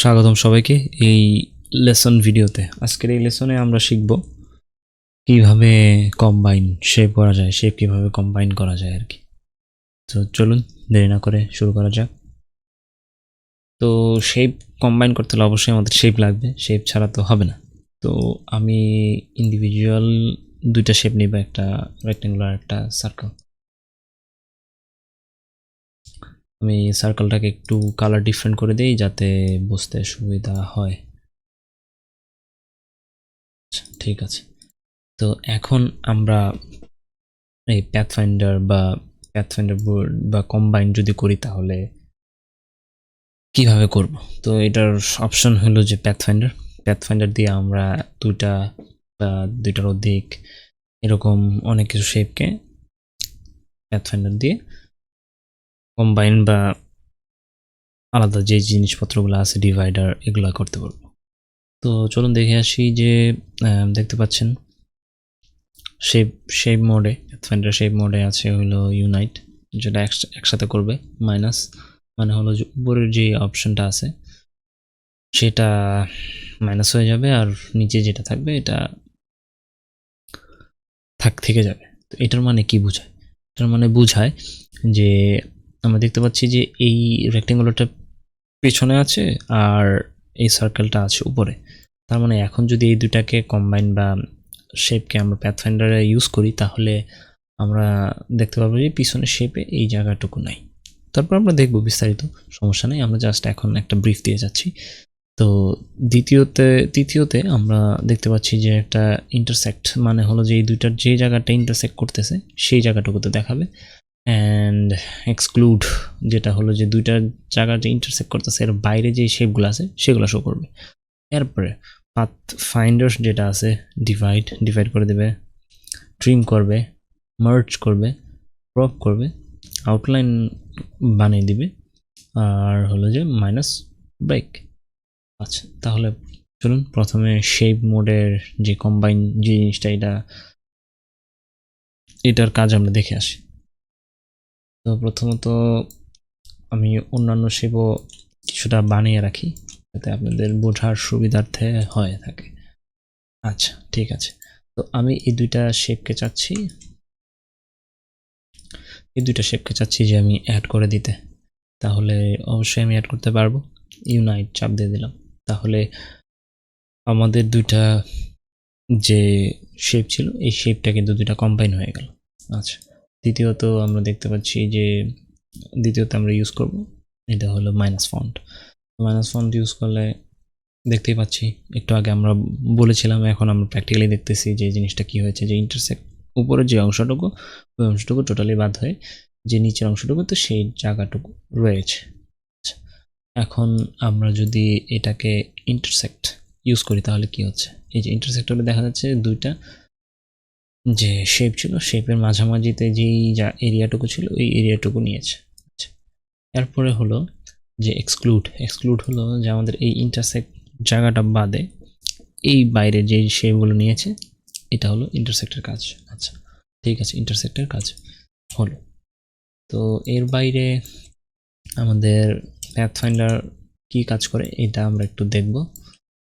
স্বাগতম সবাইকে এই লেসন ভিডিওতে। আজকের এই লেসনে আমরা শিখব কিভাবে কম্বাইন শেপ করা যায়, শেপ কিভাবে কম্বাইন করা যায় আর কি। তো চলুন দেরি না করে শুরু করা যাক। তো শেপ কম্বাইন করতে হলে অবশ্যই আমাদের শেপ লাগবে, শেপ ছাড়া তো হবে না। তো আমি ইন্ডিভিজুয়াল দুইটা শেপ নিব, একটা রেক্ট্যাঙ্গুলার একটা সার্কেল। আমি সার্কেলটাকে একটু কালার ডিফারেন্ট করে দিই যাতে বুঝতে সুবিধা হয়। ঠিক আছে, তো এখন আমরা এই প্যাথফাইন্ডার বোর্ড বা কম্বাইন যদি করি তাহলে কিভাবে করব। তো এটার অপশন হলো যে প্যাথফাইন্ডার দিয়ে আমরা দুইটা বা দুইটার অধিক এরকম অনেক কিছু শেপকে প্যাথফাইন্ডার দিয়ে কম্বাইন বা আলাদা যে জিনিসপত্রগুলো আছে ডিভাইডার এগুলো করতে পারবো। তো চলুন দেখে আসি যে দেখতে পাচ্ছেন শেপ মোডে, প্যাথফাইন্ডার শেপ মোডে আছে হলো ইউনাইট, যেটা একসাথে করবে। মাইনাস মানে হলো যে উপরের যে অপশনটা আছে সেটা মাইনাস হয়ে যাবে, আর নিচে যেটা থাকবে এটা থেকে যাবে। তো এটার মানে কি বোঝায়? এটার মানে বোঝায় যে আমরা দেখতে পাচ্ছি যে এই রেক্ট্যাঙ্গুলারটা পেছনে আছে আর এই সার্কেলটা আছে উপরে। তার মানে এখন যদি এই দুটাকে কম্বাইন বা শেপকে আমরা প্যাথফাইন্ডারে ইউজ করি তাহলে আমরা দেখতে পাবো যে পিছনের শেপে এই জায়গাটুকু নাই। তারপর আমরা দেখব বিস্তারিত, সমস্যা নেই, আমরা জাস্ট এখন একটা ব্রিফ দিয়ে যাচ্ছি। তো তৃতীয়তে আমরা দেখতে পাচ্ছি যে একটা ইন্টারসেক্ট মানে হলো যে এই দুইটার যে জায়গাটা ইন্টারসেক্ট করতেছে সেই জায়গাটুকুতে দেখাবে। অ্যান্ড এক্সক্লুড যেটা হলো যে দুইটার জায়গা যে ইন্টারসেক্ট করতেছে এর বাইরে যে শেপগুলো আছে সেগুলো শো করবে। এরপরে পাথ ফাইন্ডার্স যেটা আছে ডিভাইড করে দেবে, ট্রিম করবে, মার্জ করবে, ক্রপ করবে, আউটলাইন বানিয়ে দিবে, আর হলো যে মাইনাস ব্রেক। আচ্ছা, তাহলে চলুন প্রথমে শেপ মোডের যে কম্বাইন যে জিনিসটা এটার কাজ আমরা দেখে আসি। তো প্রথমত আমি অন্যান্য শেপও কিছুটা বানিয়ে রাখি যাতে আপনাদের বোঝার সুবিধার্থে হয়ে থাকে। আচ্ছা ঠিক আছে, তো আমি এই দুইটা শেপকে চাচ্ছি যে আমি অ্যাড করে দিতে। তাহলে অবশ্যই আমি অ্যাড করতে পারবো। ইউনাইট চাপ দিয়ে দিলাম, তাহলে আমাদের দুইটা যে শেপ ছিল এই শেপটা কিন্তু দুইটা কম্বাইন হয়ে গেল। আচ্ছা, দ্বিতীয়ত আমরা দেখতে পাচ্ছি যে আমরা ইউজ করব এটা হলো মাইনাস ফন্ট ইউজ করলে দেখতেই পাচ্ছি একটু আগে আমরা বলেছিলাম, এখন আমরা প্র্যাকটিক্যালি দেখতেছি যে জিনিসটা কি হয়েছে, যে ইন্টারসেক্ট উপরের যে অংশটুকু ওই অংশটুকু টোটালি বাদ হয়ে যে নিচের অংশটুকু তো সেই জায়গাটুকু রয়েছে। এখন আমরা যদি এটাকে ইন্টারসেক্ট ইউজ করি তাহলে কি হচ্ছে, এই যে ইন্টারসেক্টরে দেখা যাচ্ছে দুইটা যে শেপ ছিল শেপের মাঝামাঝিতে যেই এরিয়াটুকু ছিল ওই এরিয়াটুকু নিয়েছে। এরপরে হলো যে এক্সক্লুড হলো যে আমাদের এই ইন্টারসেক্ট জায়গাটা বাদে এই বাইরে যে শেপগুলো নিয়েছে এটা হলো ইন্টারসেক্টের কাজ। আচ্ছা ঠিক আছে, ইন্টারসেক্টের কাজ হলো। তো এর বাইরে আমাদের প্যাথফাইন্ডার কি কাজ করে এটা আমরা একটু দেখব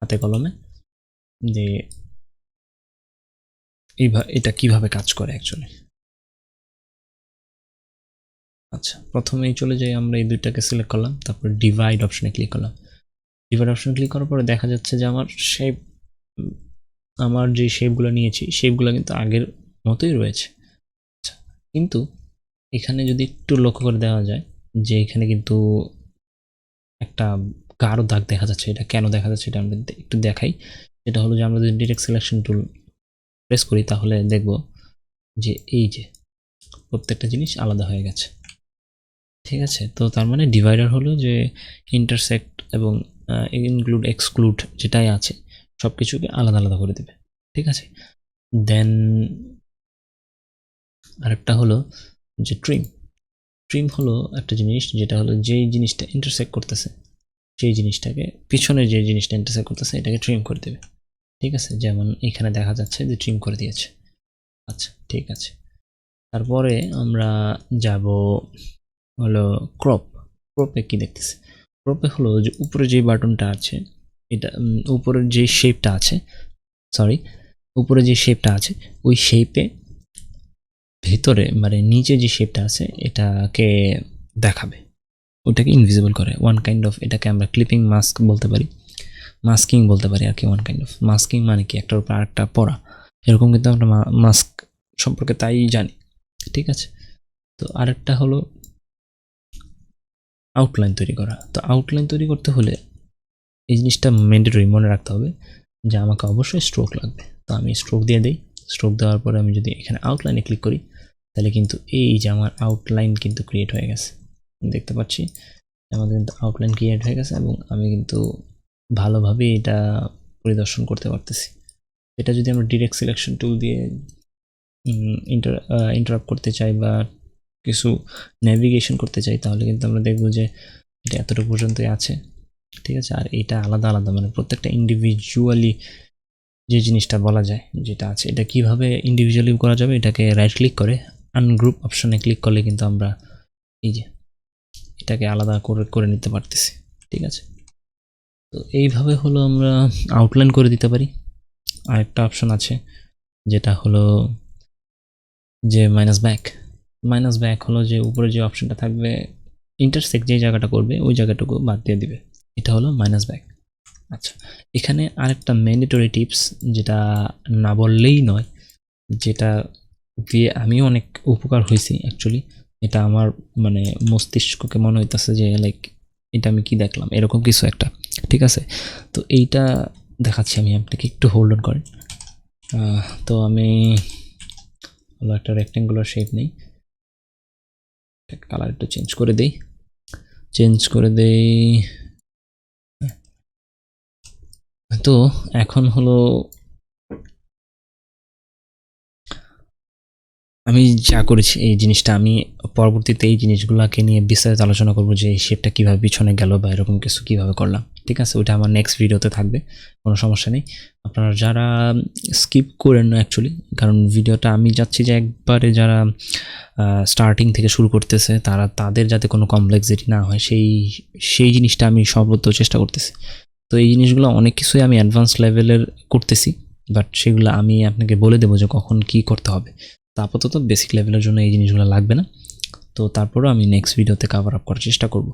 হাতে কলমে, যে এটা কিভাবে কাজ করে অ্যাকচুয়ালি। আচ্ছা, প্রথমেই চলে যাই, আমরা এই দুইটাকে সিলেক্ট করলাম, তারপর ডিভাইড অপশনে ক্লিক করলাম। ডিভাইড অপশনে ক্লিক করার পরে দেখা যাচ্ছে যে আমার যে শেপগুলো নিয়েছি শেপগুলো কিন্তু আগের মতোই রয়েছে। আচ্ছা, কিন্তু এখানে যদি একটু লক্ষ্য করে দেওয়া যায় যে এখানে কিন্তু একটা গাঢ় দাগ দেখা যাচ্ছে। এটা কেন দেখা যাচ্ছে এটা আমরা একটু দেখাই। এটা হলো যে আমরা যদি ডিরেক্ট সিলেকশন টুল প্রেস করি তাহলে দেখব যে এই যে প্রত্যেকটা জিনিস আলাদা হয়ে গেছে। ঠিক আছে, তো তার মানে ডিভাইডার হলো যে ইন্টারসেক্ট এবং ইনক্লুড এক্সক্লুড যেটাই আছে সব কিছুকে আলাদা আলাদা করে দেবে। ঠিক আছে, দেন আরেকটা হলো যে ট্রিম হলো একটা জিনিস যেটা হলো যেই জিনিসটা ইন্টারসেক্ট করতেছে সেই জিনিসটাকে পিছনে যে জিনিসটা ইন্টারসেক্ট করতেছে এটাকে ট্রিম করে দেবে। ঠিক আছে, যেমন এখানে দেখা যাচ্ছে যে ট্রিম করে দিয়েছে। আচ্ছা ঠিক আছে, তারপরে আমরা যাব হলো ক্রপে কি দেখতেছি। ক্রপে হলো যে উপরে যে বাটনটা আছে, এটা উপরের যে শেপটা আছে, সরি, উপরে যে শেপটা আছে ওই শেপে ভিতরে মানে নিচে যে শেপটা আছে এটাকে দেখাবে, ওটাকে ইনভিজিবল করে। ওয়ান কাইন্ড অফ এটাকে আমরা ক্লিপিং মাস্ক বলতে পারি, মাস্কিং বলতে পারি আর কি। ওয়ান কাইন্ড অফ মাস্কিং মানে কি একটার উপর আরেকটা পড়া, এরকম কিন্তু আমরা মাস্ক সম্পর্কে তাই জানি, ঠিক আছে। তো আরেকটা হলো আউটলাইন তৈরি করা। তো আউটলাইন তৈরি করতে হলে এই জিনিসটা ম্যান্ডেটরি মনে রাখতে হবে যে আমাকে অবশ্যই স্ট্রোক লাগবে। তো আমি স্ট্রোক দিয়ে দিই। স্ট্রোক দেওয়ার পরে আমি যদি এখানে আউটলাইনে ক্লিক করি তাহলে কিন্তু এই যে আমার আউটলাইন কিন্তু ক্রিয়েট হয়ে গেছে, দেখতে পাচ্ছি আমাদের কিন্তু আউটলাইন ক্রিয়েট হয়ে গেছে এবং আমি কিন্তু ভালোভাবে এটা পরিদর্শন করতে পারতেছি। এটা যদি আমরা ডিরেক্ট সিলেকশন টুল দিয়ে ইন্টারাপ্ট করতে চাই বা কিছু নেভিগেশন করতে চাই তাহলে কিন্তু আমরা দেখব যে এটা এতটুকু পর্যন্তই আছে, ঠিক আছে। আর এটা আলাদা আলাদা মানে প্রত্যেকটা ইন্ডিভিজুয়ালি যে জিনিসটা বলা যায় যেটা আছে, এটা কিভাবে ইন্ডিভিজুয়ালি করা যাবে, এটাকে রাইট ক্লিক করে আনগ্রুপ অপশনে ক্লিক করলে কিন্তু আমরা এই যে এটাকে আলাদা করে করে নিতে পারতেছি, ঠিক আছে। তো এইভাবে হলো আমরা আউটলাইন করে দিতে পারি। আরেকটা অপশন আছে যেটা হলো যে মাইনাস ব্যাক হলো যে উপরে যে অপশনটা থাকবে ইন্টারসেক্ট যে জায়গাটা করবে ওই জায়গাটুকু বাদ দিয়ে দিবে, এটা হলো মাইনাস ব্যাক। আচ্ছা, এখানে আরেকটা ম্যান্ডেটরি টিপস যেটা না বললেই নয়, যেটা দিয়ে আমি অনেক উপকার হয়েছি অ্যাকচুয়ালি। এটা আমার মানে মস্তিষ্ককে মনে হইতেছে যে লাইক এটা আমি কি দেখলাম এরকম কিছু একটা, ঠিক আছে। তো এইটা দেখাচ্ছি আমি আপনাকে, একটু হোল্ড অন করেন। তো আমি হলো একটা রেক্টেঙ্গুলার শেপ নেই, কালার একটু চেঞ্জ করে দেই। তো এখন হলো আমি যা করেছি এই জিনিসটা আমি পরবর্তীতে এই জিনিসগুলোকে নিয়ে বিস্তারিত আলোচনা করবো যে এই শেপটা কীভাবে পিছনে গেল বা এরকম কিছু কীভাবে করলাম, ঠিক আছে। ওইটা আমার নেক্সট ভিডিওতে থাকবে, কোনো সমস্যা নেই। আপনারা যারা স্কিপ করেন না অ্যাকচুয়ালি, কারণ ভিডিওটা আমি যাচ্ছি যে একবারে যারা স্টার্টিং থেকে শুরু করতেছে তাদের যাতে কোনো কমপ্লেক্সিটি না হয় সেই জিনিসটা আমি সর্বোচ্চ চেষ্টা করতেছি। তো এই জিনিসগুলো অনেক কিছুই আমি অ্যাডভান্স লেভেলের করতেছি, বাট সেগুলো আমি আপনাকে বলে দেবো যে কখন কি করতে হবে। তো আপাতত বেসিক লেভেলের জন্য এই জিনিসগুলো লাগবে না, তো তারপরেও আমি নেক্সট ভিডিওতে কভার আপ করার চেষ্টা করব।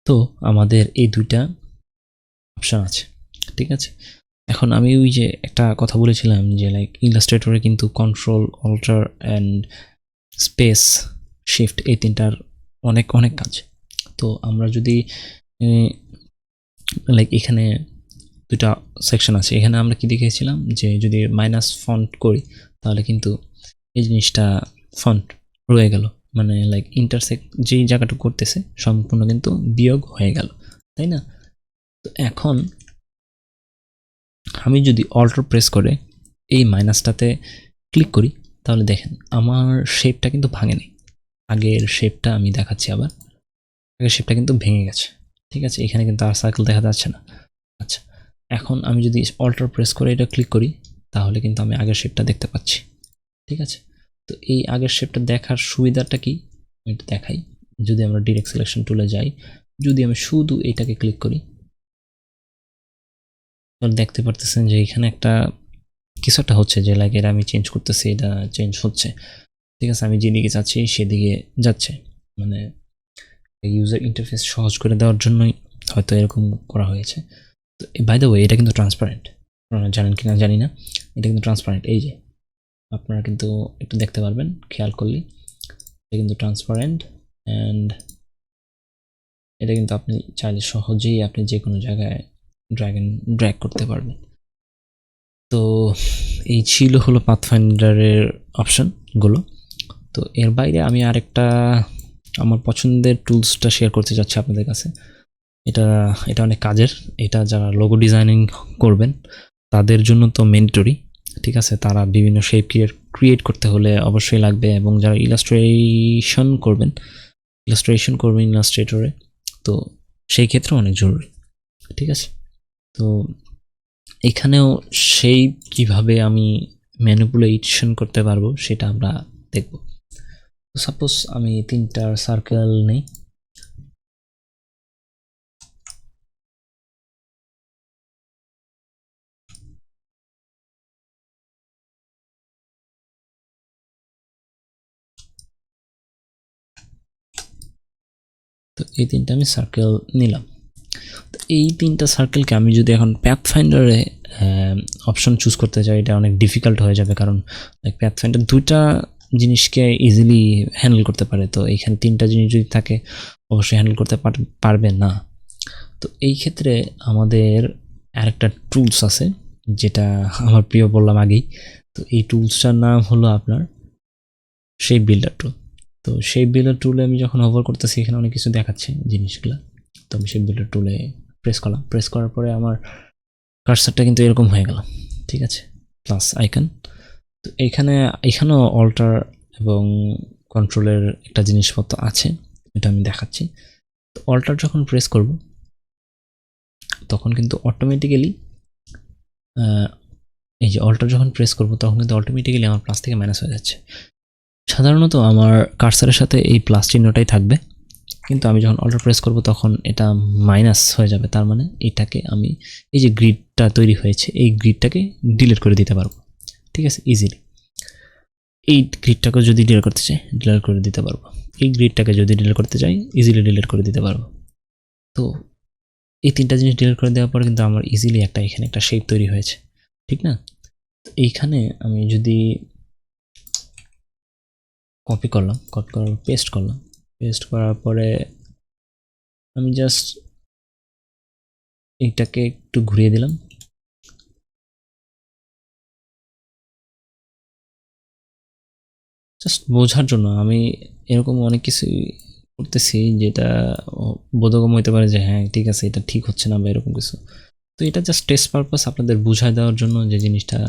তো আমাদের এই দুইটা অপশান আছে, ঠিক আছে। এখন আমি ওই যে একটা কথা বলেছিলাম যে লাইক ইলাস্ট্রেটরে কিন্তু control alt and space shift এই তিনটার অনেক অনেক কাজ। তো আমরা যদি লাইক এখানে দুটা সেকশন আছে, এখানে আমরা কি দেখেছিলাম যে যদি মাইনাস ফন্ট করি তাহলে কিন্তু এই জিনিসটা ফন্ট রয়ে গেল, মানে লাইক ইন্টারসেক্ট যেই জায়গাটা করতেছে সম্পূর্ণ কিন্তু বিয়োগ হয়ে গেল, তাই না। তো এখন আমি যদি অল্টার প্রেস করে এই মাইনাসটাতে ক্লিক করি তাহলে দেখেন আমার শেপটা কিন্তু ভাঙেনি। আগের শেপটা আমি দেখাচ্ছি আবার, আগের শেপটা কিন্তু ভেঙে গেছে, ঠিক আছে। এখানে কিন্তু আর সার্কেল দেখা যাচ্ছে না। আচ্ছা, এখন আমি যদি অল্টার প্রেস করে এটা ক্লিক করি তাহলে কিন্তু আমি আগের শেপটা দেখতে পাচ্ছি, ঠিক আছে। তো এই আগের শেপটা দেখার সুবিধাটা কি এটা দেখাই। যদি আমরা ডিরেক্ট সিলেকশন টুলে যাই, যদি আমি শুধু এটাকে ক্লিক করি তাহলে দেখতে পারতেছেন যে এখানে একটা কিছু একটা হচ্ছে, যে লাইক এটা আমি চেঞ্জ করতেছি, এটা চেঞ্জ হচ্ছে, ঠিক আছে। আমি যেদিকে যাচ্ছি সেদিকে যাচ্ছে, মানে ইউজার ইন্টারফেস সহজ করে দেওয়ার জন্যই হয়তো এরকম করা হয়েছে। তো বাই দ্য ওয়ে এটা কিন্তু ট্রান্সপারেন্ট, আপনারা জানেন কি না জানি না, এটা কিন্তু ট্রান্সপারেন্ট। এই যে আপনারা কিন্তু একটু দেখতে পারবেন খেয়াল করলে এটা কিন্তু ট্রান্সপারেন্ট, অ্যান্ড এটা কিন্তু আপনি চাইলে সহজেই আপনি যে কোনো জায়গায় ড্র্যাগ করতে পারবেন। তো এই ছিল হলো পাথফাইন্ডারের অপশানগুলো। তো এর বাইরে আমি আরেকটা আমার পছন্দের টুলসটা শেয়ার করতে যাচ্ছি আপনাদের কাছে। এটা এটা অনেক কাজের, এটা যারা লোগো ডিজাইনিং করবেন তাদের জন্য তো ম্যান্ডেটরি, ঠিক আছে। তারা বিভিন্ন শেপ ক্রিয়েট করতে হলে অবশ্যই লাগবে, এবং যারা ইলাস্ট্রেশন করবেন ইলাস্ট্রেটরে, তো সেই ক্ষেত্রে অনেক জরুরি, ঠিক আছে। তো এখানেও সেই কিভাবে আমি ম্যানিপুলেশন করতে পারবো সেটা আমরা দেখব। সাপোজ আমি তিনটার সার্কেল নেই, তো এই তিনটা আমি সার্কেল নিলাম। তো এই তিনটা সার্কেলকে আমি যদি এখন প্যাথ ফাইন্ডারে অপশন চুজ করতে চাই, এটা অনেক ডিফিকাল্ট হয়ে যাবে, কারণ প্যাথ ফাইন্ডার দুইটা জিনিসকে ইজিলি হ্যান্ডেল করতে পারে। তো এইখানে তিনটা জিনিস যদি থাকে অবশ্যই হ্যান্ডেল করতে পারবে না। তো এই ক্ষেত্রে আমাদের আরেকটা টুলস আছে, যেটা আমার প্রিয় বললাম আগেই। তো এই টুলসটার নাম হলো আপনার শেপ বিল্ডার টুল। তো শেপ বিল্ডার টুলে আমি যখন ওভার করতেছি এখানে অনেক কিছু দেখাচ্ছে জিনিসগুলো। তো আমি শেপ বিল্ডার টুলে প্রেস করলাম, প্রেস করার পরে আমার কার্সারটা কিন্তু এরকম হয়ে গেল, ঠিক আছে, প্লাস আইকন। তো এখানেও অল্টার এবং কন্ট্রোলের একটা জিনিসপত্র আছে, এটা আমি দেখাচ্ছি। তো অল্টার যখন প্রেস করব তখন কিন্তু অটোমেটিক্যালি এই যে অল্টার যখন প্রেস করব তখন কিন্তু অটোমেটিক্যালি আমার প্লাস থেকে মাইনাস হয়ে যাচ্ছে। সাধারণত আমার কার্সারের সাথে এই প্লাস চিহ্নটাই থাকবে, কিন্তু আমি যখন অল্টার প্রেস করব তখন এটা মাইনাস হয়ে যাবে। তার মানে এটাকে আমি এই যে গ্রিডটা তৈরি হয়েছে এই গ্রিডটাকে ডিলিট করে দিতে পারবো, ঠিক আছে, ইজিলি। এই গ্রিডটাকে যদি ডিলিট করতে চাই ডিলিট করে দিতে পারবো, এই গ্রিডটাকে যদি ডিলিট করতে চাই ইজিলি ডিলিট করে দিতে পারবো। তো এই তিনটা জিনিস ডিলিট করে দেওয়ার পর কিন্তু আমার ইজিলি এখানে একটা শেপ তৈরি হয়েছে, ঠিক না? তো এইখানে আমি যদি কপি করার পেস্ট করলাম, পেস্ট করার পরে আমি জাস্ট এইটাকে একটু ঘুরিয়ে দিলাম, জাস্ট বোঝার জন্য। আমি এরকম অনেক কিছু করতেছি যেটা বোধগম্য হতে পারে যে হ্যাঁ ঠিক আছে এটা ঠিক হচ্ছে না বা এরকম কিছু। তো এটা জাস্ট টেস্ট পারপাস আপনাদের বুঝায় দেওয়ার জন্য যে জিনিসটা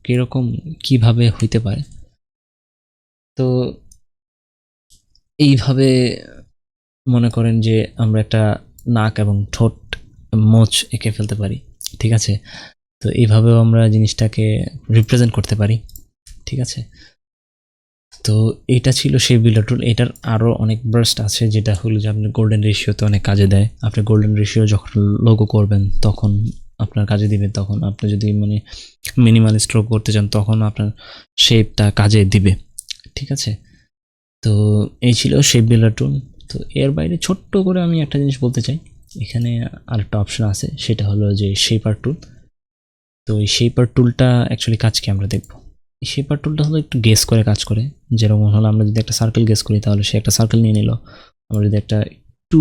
কিরকম কিভাবে হইতে পারে। তো এইভাবে মনে করেন যে আমরা একটা নাক এবং ঠোঁট মোচ এঁকে ফেলতে পারি, ঠিক আছে। তো এইভাবেও আমরা জিনিসটাকে রিপ্রেজেন্ট করতে পারি, ঠিক আছে। তো এটা ছিল সেই বিল্ডার টুল। এটার আরও অনেক ব্রাস্ট আছে, যেটা হলো যে আপনার গোল্ডেন রেশিওতে অনেক কাজে দেয়। আপনি গোল্ডেন রেশিও যখন লোগো করবেন তখন আপনার কাজে দিবে, তখন আপনি যদি মানে মিনিমাল স্ট্রোক করতে চান তখন আপনার শেপটা কাজে দিবে, ঠিক আছে। তো এই ছিল শেপ বিল্ডার টুল। তো এর বাইরে ছোট্ট করে আমি একটা জিনিস বলতে চাই, এখানে আরেকটা অপশন আছে, সেটা হলো যে শেপার টুল। তো এই শেপার টুলটা অ্যাকচুয়ালি কাজ কি আমরা দেখব। এই শেপার টুলটা হলো একটু গেস করে কাজ করে, যেরকম হলো আমরা যদি একটা সার্কেল গেস করি তাহলে সে একটা সার্কেল নিয়ে নিল। আমরা যদি একটা একটু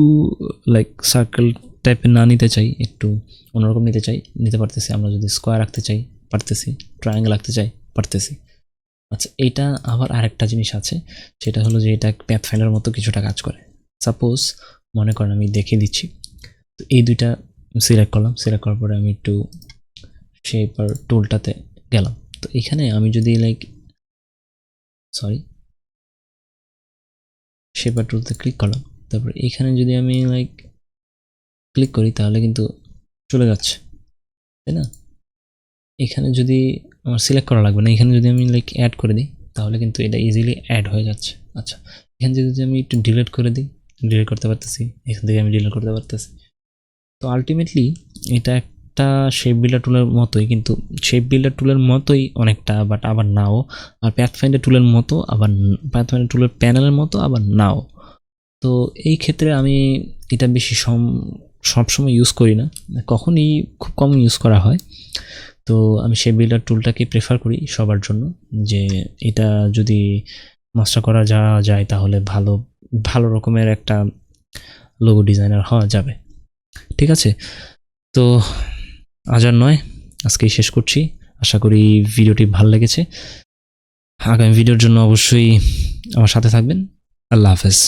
সার্কেল টাইপের না নিতে চাই, একটু অন্যরকম নিতে পারতেছি। আমরা যদি স্কোয়ার রাখতে চাই পারতেছি, ট্রায়াঙ্গেল রাখতে চাই পারতেছি। আচ্ছা, এটা আবার আরেকটা জিনিস আছে, সেটা হলো যে এটা প্যাথ ফাইন্ডার মতো কিছুটা কাজ করে। সাপোজ মনে করেন আমি দেখিয়ে দিচ্ছি। তো এই দুইটা সিলেক্ট করলাম, সিলেক্ট করার পরে আমি একটু শেপার টুলটাতে গেলাম। তো এখানে আমি যদি শেপার টুলতে ক্লিক করলাম, তারপর এখানে যদি আমি ক্লিক করি তাহলে কিন্তু চলে যাচ্ছে, তাই না? এখানে যদি আমার সিলেক্ট করা লাগবে না, এখানে যদি আমি অ্যাড করে দিই তাহলে কিন্তু এটা ইজিলি অ্যাড হয়ে যাচ্ছে। আচ্ছা, এখানে যদি আমি একটু ডিলিট করে দিই, ডিলিট করতে পারতেছি, এখান থেকে আমি ডিলিট করতে পারতেছি। তো আলটিমেটলি এটা একটা শেপ বিল্ডার টুলের মতোই, কিন্তু শেপ বিল্ডার টুলের মতোই অনেকটা, বাট আবার নাও। আর প্যাথফাইন্ডার টুলের মতো, আবার প্যাথফাইন্ডার টুলের প্যানেলের মতো, আবার নাও। তো এই ক্ষেত্রে আমি এটা বেশি সবসময় ইউজ করি না, কখনই খুব কম ইউজ করা হয়। তো আমি শেপ বিল্ডার টুলটাকে প্রেফার করি সবার জন্য, যে এটা যদি মাস্টার করা যায় তাহলে ভালো রকমের একটা লোগো ডিজাইনার হওয়া যাবে, ঠিক আছে। তো আজ আর নয়, আজকেই শেষ করছি। আশা করি ভিডিওটি ভালো লেগেছে। আগামী ভিডিওর জন্য অবশ্যই আমার সাথে থাকবেন। আল্লাহ হাফেজ।